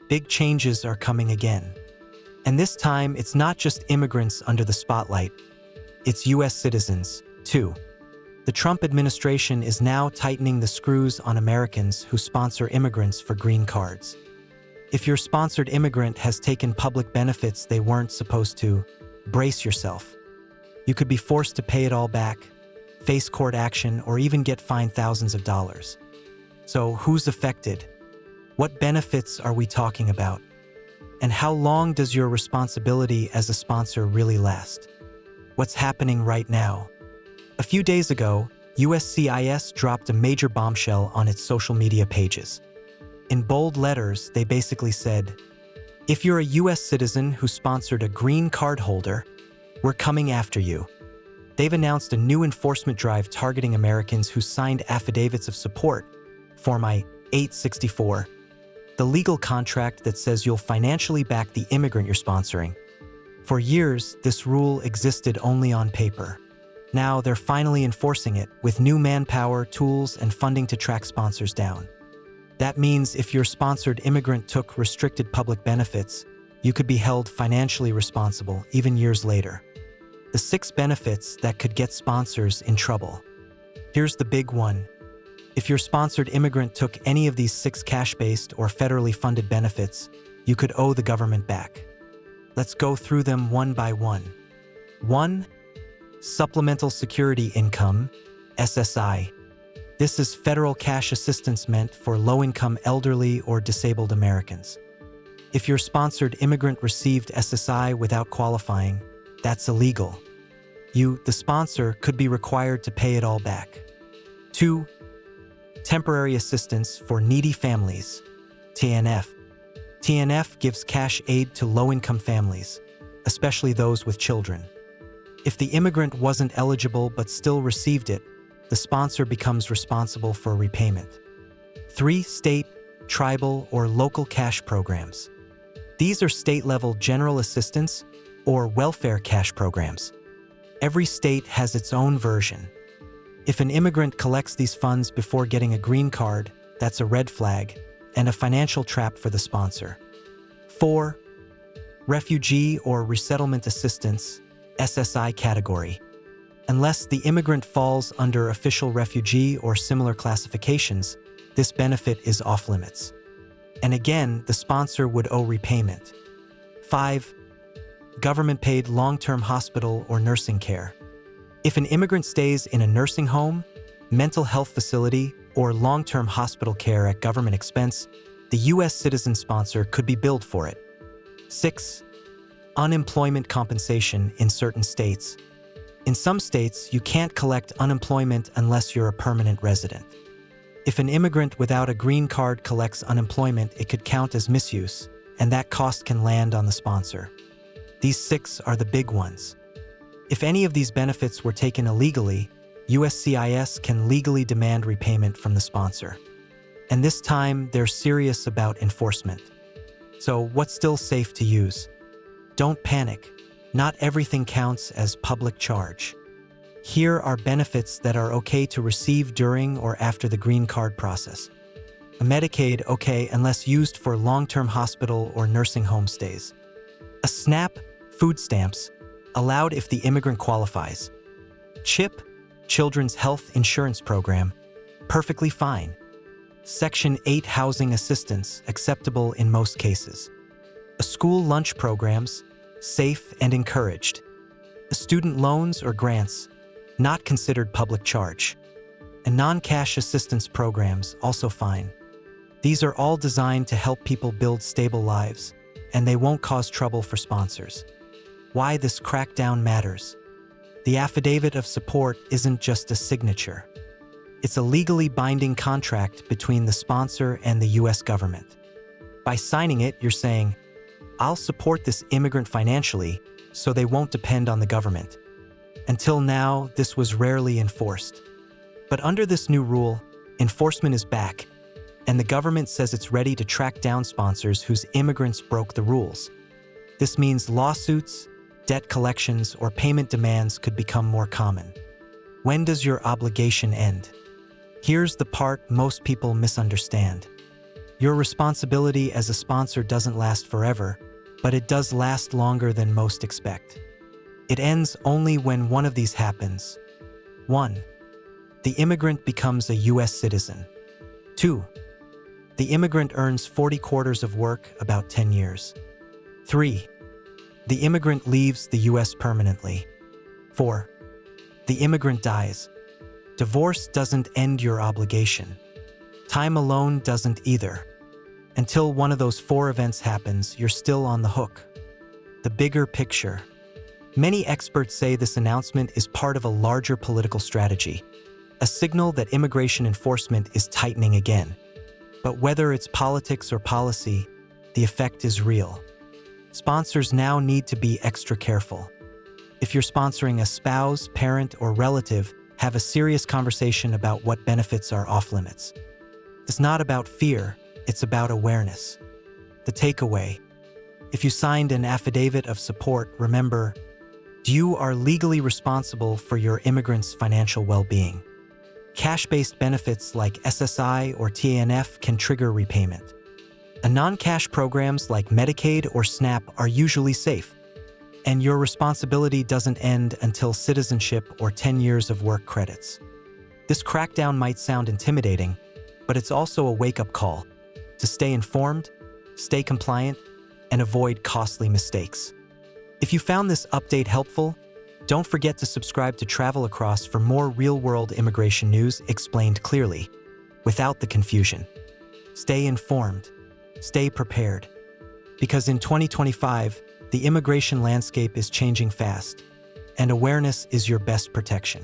Big changes are coming again. And this time, it's not just immigrants under the spotlight. It's U.S. citizens, too. The Trump administration is now tightening the screws on Americans who sponsor immigrants for green cards. If your sponsored immigrant has taken public benefits they weren't supposed to, brace yourself. You could be forced to pay it all back, face court action, or even get fined thousands of dollars. So who's affected? What benefits are we talking about? And how long does your responsibility as a sponsor really last? What's happening right now? A few days ago, USCIS dropped a major bombshell on its social media pages. In bold letters, they basically said, if you're a U.S. citizen who sponsored a green card holder, we're coming after you. They've announced a new enforcement drive targeting Americans who signed affidavits of support, Form I-864, the legal contract that says you'll financially back the immigrant you're sponsoring. For years, this rule existed only on paper. Now they're finally enforcing it with new manpower, tools, and funding to track sponsors down. That means if your sponsored immigrant took restricted public benefits, you could be held financially responsible even years later. The 6 benefits that could get sponsors in trouble. Here's the big one. If your sponsored immigrant took any of these 6 cash-based or federally funded benefits, you could owe the government back. Let's go through them one by one. 1. Supplemental Security Income, SSI. This is federal cash assistance meant for low-income elderly or disabled Americans. If your sponsored immigrant received SSI without qualifying, that's illegal. You, the sponsor, could be required to pay it all back. 2. Temporary Assistance for Needy Families, TNF. TNF gives cash aid to low-income families, especially those with children. If the immigrant wasn't eligible but still received it, the sponsor becomes responsible for repayment. 3. State, tribal, or local cash programs. These are state-level general assistance or welfare cash programs. Every state has its own version. If an immigrant collects these funds before getting a green card, that's a red flag and a financial trap for the sponsor. 4. Refugee or Resettlement Assistance, SSI category. Unless the immigrant falls under official refugee or similar classifications, this benefit is off-limits. And again, the sponsor would owe repayment. 5. Government-paid long-term hospital or nursing care. If an immigrant stays in a nursing home, mental health facility, or long-term hospital care at government expense, the U.S. citizen sponsor could be billed for it. 6. Unemployment compensation in certain states. In some states, you can't collect unemployment unless you're a permanent resident. If an immigrant without a green card collects unemployment, it could count as misuse, and that cost can land on the sponsor. These 6 are the big ones. If any of these benefits were taken illegally, USCIS can legally demand repayment from the sponsor. And this time, they're serious about enforcement. So what's still safe to use? Don't panic. Not everything counts as public charge. Here are benefits that are okay to receive during or after the green card process. A Medicaid, okay unless used for long-term hospital or nursing home stays. A SNAP, food stamps, allowed if the immigrant qualifies. CHIP, Children's Health Insurance Program, perfectly fine. Section 8 housing assistance, acceptable in most cases. A school lunch programs, safe and encouraged. A student loans or grants, not considered public charge. And non-cash assistance programs, also fine. These are all designed to help people build stable lives, and they won't cause trouble for sponsors. Why this crackdown matters. The affidavit of support isn't just a signature. It's a legally binding contract between the sponsor and the U.S. government. By signing it, you're saying, I'll support this immigrant financially so they won't depend on the government. Until now, this was rarely enforced. But under this new rule, enforcement is back, and the government says it's ready to track down sponsors whose immigrants broke the rules. This means lawsuits, debt collections, or payment demands could become more common. When does your obligation end? Here's the part most people misunderstand. Your responsibility as a sponsor doesn't last forever, but it does last longer than most expect. It ends only when one of these happens. 1. The immigrant becomes a U.S. citizen. 2. The immigrant earns 40 quarters of work, about 10 years. 3. The immigrant leaves the U.S. permanently. 4. The immigrant dies. Divorce doesn't end your obligation. Time alone doesn't either. Until one of those 4 events happens, you're still on the hook. The bigger picture. Many experts say this announcement is part of a larger political strategy, a signal that immigration enforcement is tightening again. But whether it's politics or policy, the effect is real. Sponsors now need to be extra careful. If you're sponsoring a spouse, parent, or relative, have a serious conversation about what benefits are off-limits. It's not about fear, it's about awareness. The takeaway: if you signed an affidavit of support, remember, you are legally responsible for your immigrant's financial well-being. Cash-based benefits like SSI or TANF can trigger repayment. Non-cash programs like Medicaid or SNAP are usually safe, and your responsibility doesn't end until citizenship or 10 years of work credits. This crackdown might sound intimidating, but it's also a wake-up call to stay informed, stay compliant, and avoid costly mistakes. If you found this update helpful, don't forget to subscribe to Travel Across for more real-world immigration news explained clearly, without the confusion. Stay informed, stay prepared, because in 2025, the immigration landscape is changing fast, and awareness is your best protection.